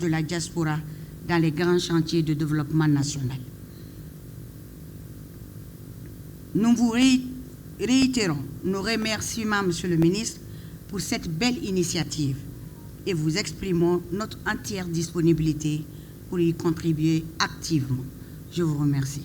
de la diaspora dans les grands chantiers de développement national. Nous vous réitérons nos remerciements, Monsieur le ministre, pour cette belle initiative et vous exprimons notre entière disponibilité pour y contribuer activement. Je vous remercie.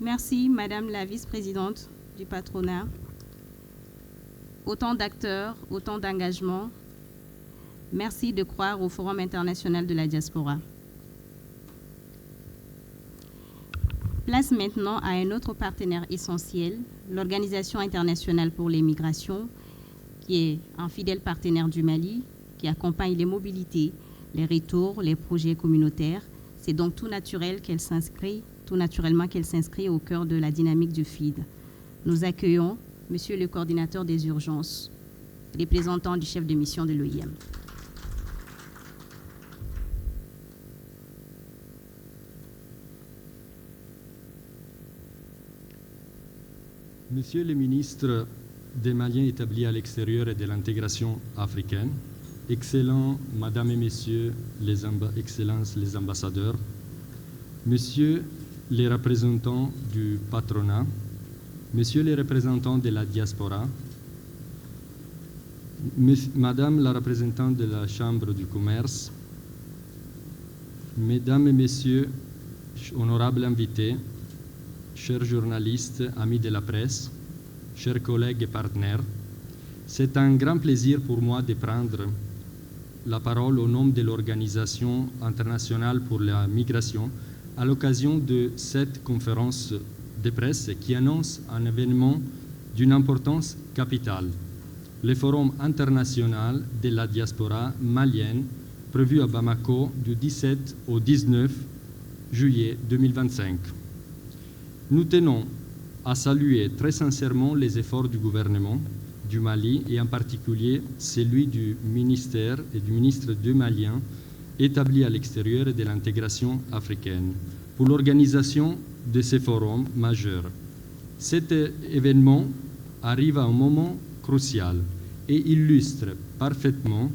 Merci, Madame la vice-présidente du patronat. Autant d'acteurs, autant d'engagements. Merci de croire au Forum international de la diaspora. Place maintenant à un autre partenaire essentiel, l'Organisation internationale pour les migrations, qui est un fidèle partenaire du Mali, qui accompagne les mobilités, les retours, les projets communautaires. C'est donc tout naturellement qu'elle s'inscrit au cœur de la dynamique du FID. Nous accueillons Monsieur le coordinateur des urgences, représentant du chef de mission de l'OIM. Monsieur le ministre des Maliens établis à l'extérieur et de l'intégration africaine, excellents Madame et Messieurs, Excellences les ambassadeurs, Messieurs les représentants du patronat, Messieurs les représentants de la diaspora, Madame la représentante de la Chambre du commerce, Mesdames et Messieurs, honorables invités, chers journalistes, amis de la presse, chers collègues et partenaires, c'est un grand plaisir pour moi de prendre la parole au nom de l'Organisation internationale pour la migration à l'occasion de cette conférence de presse qui annonce un événement d'une importance capitale, le Forum international de la diaspora malienne prévu à Bamako du 17 au 19 juillet 2025. Nous tenons à saluer très sincèrement les efforts du gouvernement du Mali et en particulier celui du ministère et du ministre de Malien établi à l'extérieur et de l'intégration africaine pour l'organisation de ces forums majeurs. Cet événement arrive à un moment crucial et illustre parfaitement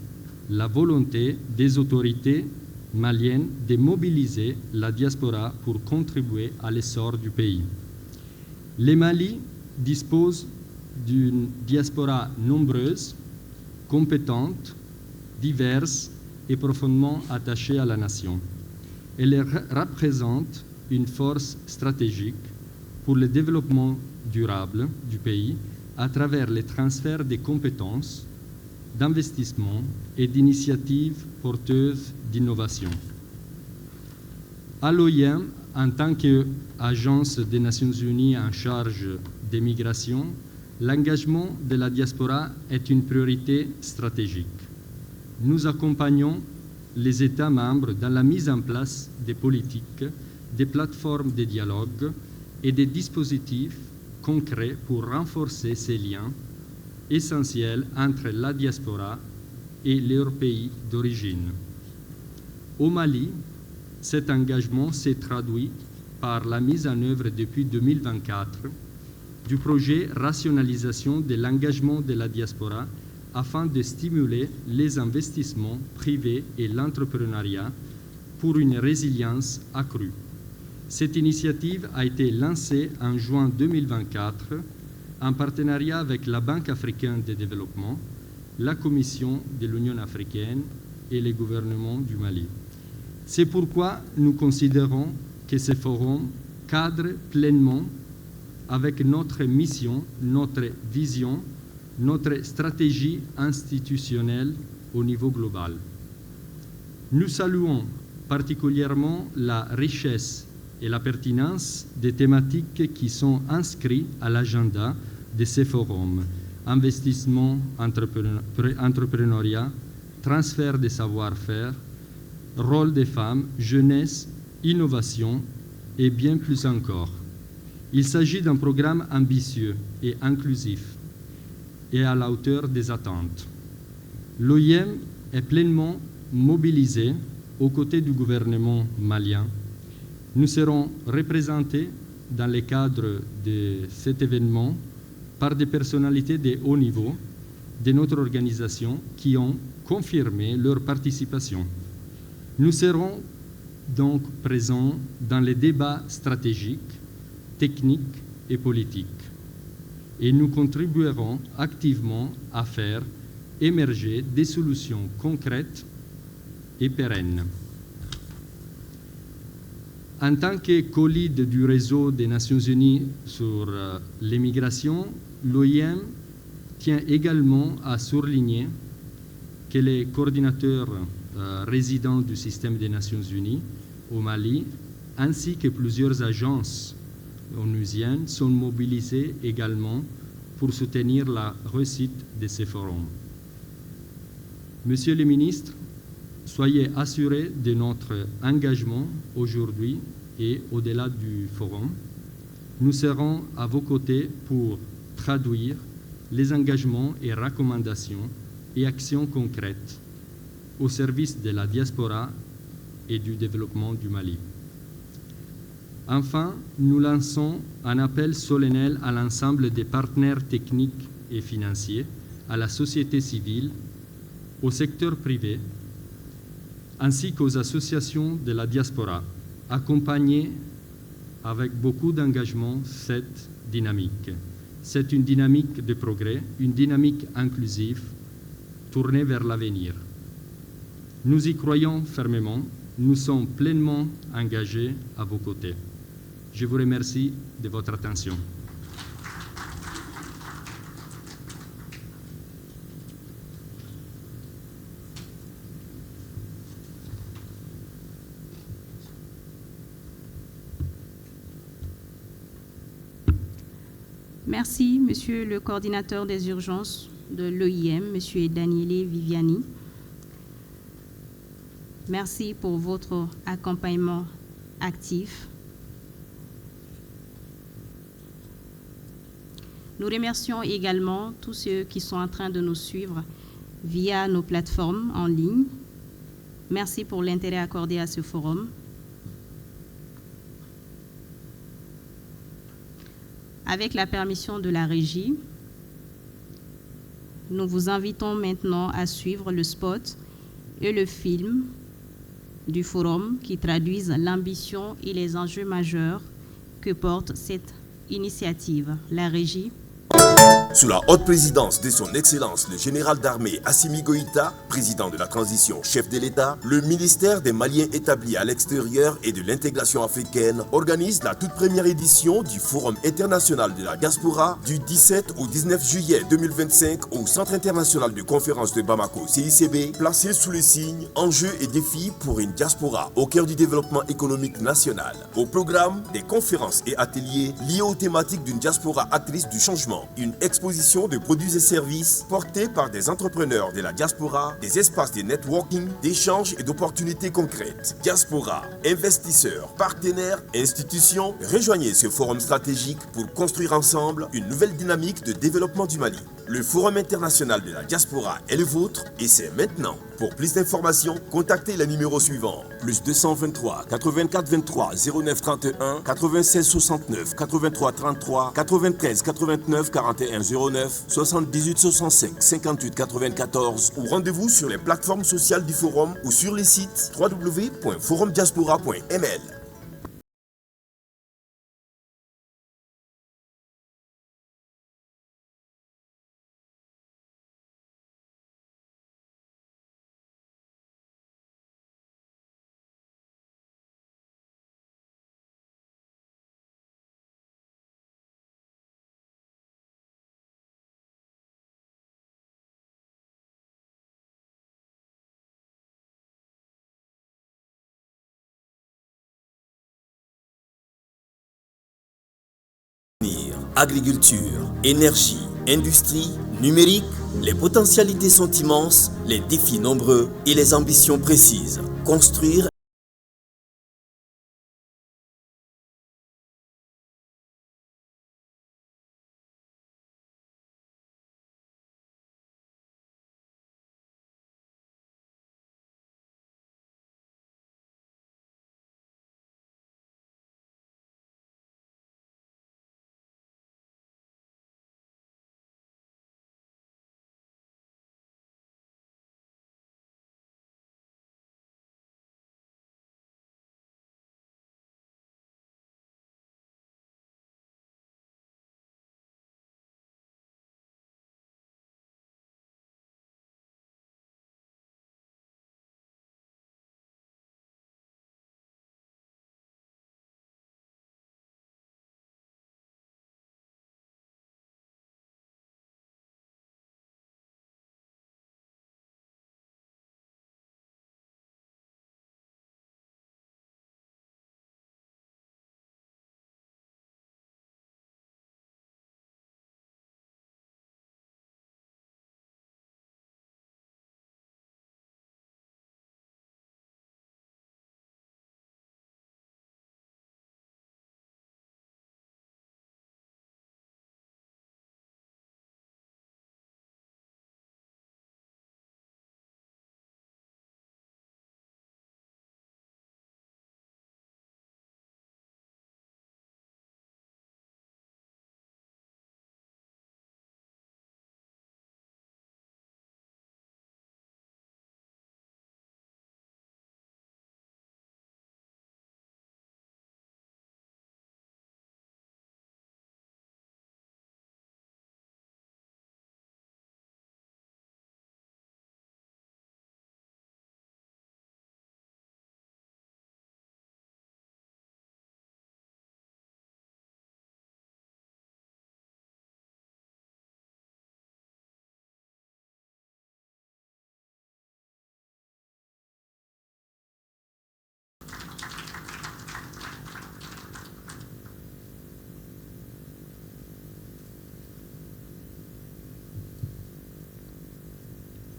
la volonté des autorités maliennes de mobiliser la diaspora pour contribuer à l'essor du pays. Le Mali dispose d'une diaspora nombreuse, compétente, diverse et profondément attachée à la nation. Elle représente une force stratégique pour le développement durable du pays à travers les transferts de compétences, d'investissements et d'initiatives porteuses d'innovation. À l'OIM, en tant qu'agence des Nations Unies en charge des migrations, l'engagement de la diaspora est une priorité stratégique. Nous accompagnons les États membres dans la mise en place des politiques, des plateformes de dialogue et des dispositifs concrets pour renforcer ces liens essentiels entre la diaspora et leur pays d'origine. Au Mali, cet engagement s'est traduit par la mise en œuvre depuis 2024 du projet Rationalisation de l'engagement de la diaspora afin de stimuler les investissements privés et l'entrepreneuriat pour une résilience accrue. Cette initiative a été lancée en juin 2024 en partenariat avec la Banque africaine de développement, la Commission de l'Union africaine et le gouvernement du Mali. C'est pourquoi nous considérons que ce forum cadre pleinement avec notre mission, notre vision, notre stratégie institutionnelle au niveau global. Nous saluons particulièrement la richesse et la pertinence des thématiques qui sont inscrites à l'agenda de ces forums: investissement, entrepreneuriat, transfert de savoir-faire, rôle des femmes, jeunesse, innovation et bien plus encore. Il s'agit d'un programme ambitieux et inclusif et à la hauteur des attentes. L'OIM est pleinement mobilisée aux côtés du gouvernement malien. Nous serons représentés dans le cadre de cet événement par des personnalités de haut niveau de notre organisation qui ont confirmé leur participation. Nous serons donc présents dans les débats stratégiques, techniques et politiques et nous contribuerons activement à faire émerger des solutions concrètes et pérennes. En tant que co-lead du réseau des Nations Unies sur l'immigration, l'OIM tient également à souligner que les coordinateurs résidents du système des Nations Unies au Mali, ainsi que plusieurs agences onusiennes, sont mobilisés également pour soutenir la réussite de ces forums. Monsieur le ministre, soyez assurés de notre engagement aujourd'hui et au-delà du forum. Nous serons à vos côtés pour traduire les engagements et recommandations et actions concrètes au service de la diaspora et du développement du Mali. Enfin, nous lançons un appel solennel à l'ensemble des partenaires techniques et financiers, à la société civile, au secteur privé, ainsi qu'aux associations de la diaspora, accompagner avec beaucoup d'engagement cette dynamique. C'est une dynamique de progrès, une dynamique inclusive, tournée vers l'avenir. Nous y croyons fermement, nous sommes pleinement engagés à vos côtés. Je vous remercie de votre attention. Merci, Monsieur le coordinateur des urgences de l'OIM, Monsieur Daniele Viviani. Merci pour votre accompagnement actif. Nous remercions également tous ceux qui sont en train de nous suivre via nos plateformes en ligne. Merci pour l'intérêt accordé à ce forum. Avec la permission de la régie, nous vous invitons maintenant à suivre le spot et le film du forum qui traduisent l'ambition et les enjeux majeurs que porte cette initiative. La régie. Sous la haute présidence de son Excellence le général d'armée Assimi Goïta, président de la transition chef de l'État, le ministère des Maliens établis à l'extérieur et de l'intégration africaine organise la toute première édition du Forum international de la diaspora du 17 au 19 juillet 2025 au Centre international de conférence de Bamako CICB, placé sous le signe Enjeux et défis pour une diaspora au cœur du développement économique national. Au programme, des conférences et ateliers liés aux thématiques d'une diaspora actrice du changement, une exposition de produits et services portés par des entrepreneurs de la diaspora, des espaces de networking, d'échanges et d'opportunités concrètes. Diaspora, investisseurs, partenaires, institutions, rejoignez ce forum stratégique pour construire ensemble une nouvelle dynamique de développement du Mali. Le Forum international de la diaspora est le vôtre et c'est maintenant. Pour plus d'informations, contactez les numéros suivants. +223 84 23 09 31 96 69 83 33 93 89 41 09 78 65 58 94 ou rendez-vous sur les plateformes sociales du forum ou sur les sites www.forumdiaspora.ml. Agriculture, énergie, industrie, numérique, les potentialités sont immenses, les défis nombreux et les ambitions précises. Construire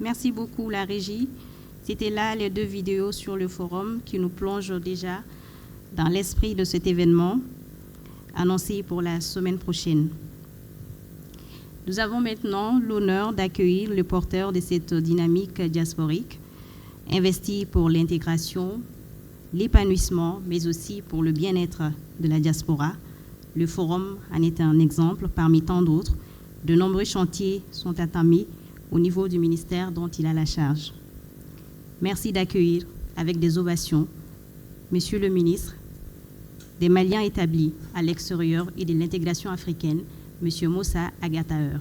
Merci beaucoup, la régie. C'était là les 2 vidéos sur le forum qui nous plongent déjà dans l'esprit de cet événement annoncé pour la semaine prochaine. Nous avons maintenant l'honneur d'accueillir le porteur de cette dynamique diasporique, investi pour l'intégration, l'épanouissement, mais aussi pour le bien-être de la diaspora. Le forum en est un exemple parmi tant d'autres. De nombreux chantiers sont entamés au niveau du ministère dont il a la charge. Merci d'accueillir avec des ovations Monsieur le ministre des Maliens établis à l'extérieur et de l'intégration africaine, Monsieur Moussa Agataeur.